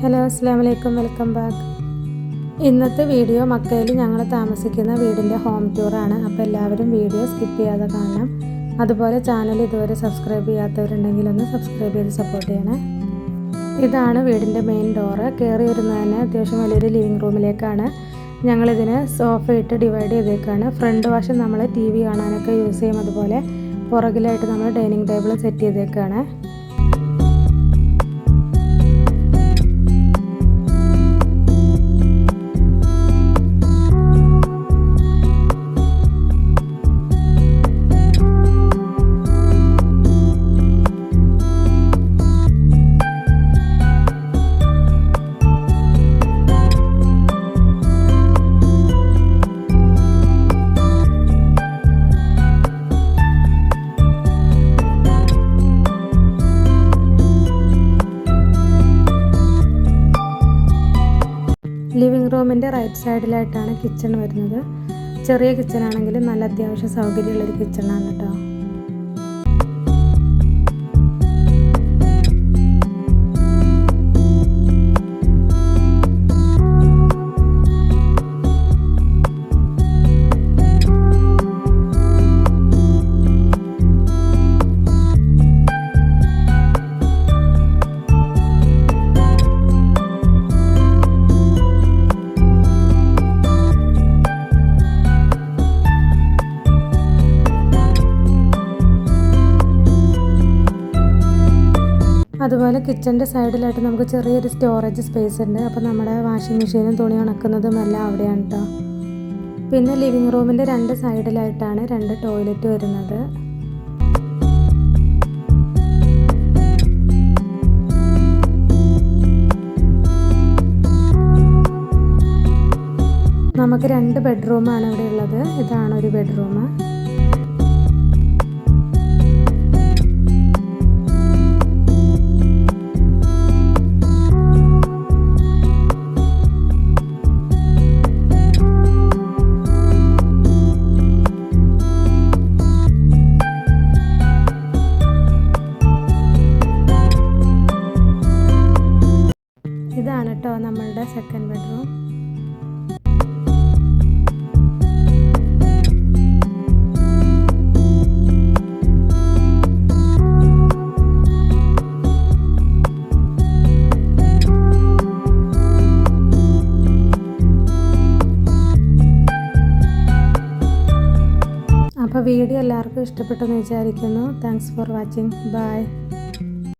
Hello അസ്സലാമലൈക്കും, welcome back. ഇന്നത്തെ video മക്കയിൽ ഞങ്ങൾ താമസിക്കുന്ന വീടിൻ്റെ ഹോം ടൂറാണ്. അപ്പോൾ എല്ലാവരും വീഡിയോ സ്കിപ്പ് ചെയ്യാതെ കാണണം. അതുപോലെ ചാനൽ ഇതുവരെ സബ്സ്ക്രൈബ് ചെയ്യാത്തവരുണ്ടെങ്കിൽ ഒന്ന് സബ്സ്ക്രൈബ് ചെയ്ത് സപ്പോർട്ട് ചെയ്യണേ. ഇതാണ് വീടിൻ്റെ മെയിൻ ഡോറ്. കയറി വരുന്നതിന് അത്യാവശ്യം വലിയൊരു ലിവിങ് റൂമിലേക്കാണ്. ഞങ്ങളിതിന് സോഫ ഇട്ട് ഡിവൈഡ് ചെയ്തേക്കാണ്. ഫ്രണ്ട് വശം നമ്മൾ TV കാണാനൊക്കെ യൂസ് ചെയ്യും. അതുപോലെ പുറകിലായിട്ട് നമ്മൾ ഡൈനിങ് ടേബിൾ സെറ്റ് ചെയ്തേക്കാണ്. ലിവിങ് റൂമിൻ്റെ റൈറ്റ് സൈഡിലായിട്ടാണ് കിച്ചൺ വരുന്നത്. ചെറിയ കിച്ചൺ ആണെങ്കിലും നല്ല അത്യാവശ്യം സൗകര്യമുള്ളൊരു കിച്ചണാണ് കേട്ടോ. അതുപോലെ കിച്ചൻ്റെ സൈഡിലായിട്ട് നമുക്ക് ചെറിയൊരു സ്റ്റോറേജ് സ്പേസ് ഉണ്ട്. അപ്പോൾ നമ്മുടെ വാഷിംഗ് മെഷീനും തുണി ഉണക്കുന്നതും എല്ലാം അവിടെയാണ് കേട്ടോ. പിന്നെ ലിവിങ് റൂമിൻ്റെ രണ്ട് സൈഡിലായിട്ടാണ് രണ്ട് ടോയ്ലറ്റ് വരുന്നത്. നമുക്ക് 2 ബെഡ്റൂമാണ് ഇവിടെ ഉള്ളത്. ഇതാണ് ഒരു ബെഡ്റൂം. ഇതാണ് കേട്ടോ നമ്മളുടെ സെക്കൻഡ് ബെഡ്റൂം. അപ്പോൾ വീഡിയോ എല്ലാവർക്കും ഇഷ്ടപ്പെട്ടെന്ന് വിചാരിക്കുന്നു. Thanks for watching. ബൈ.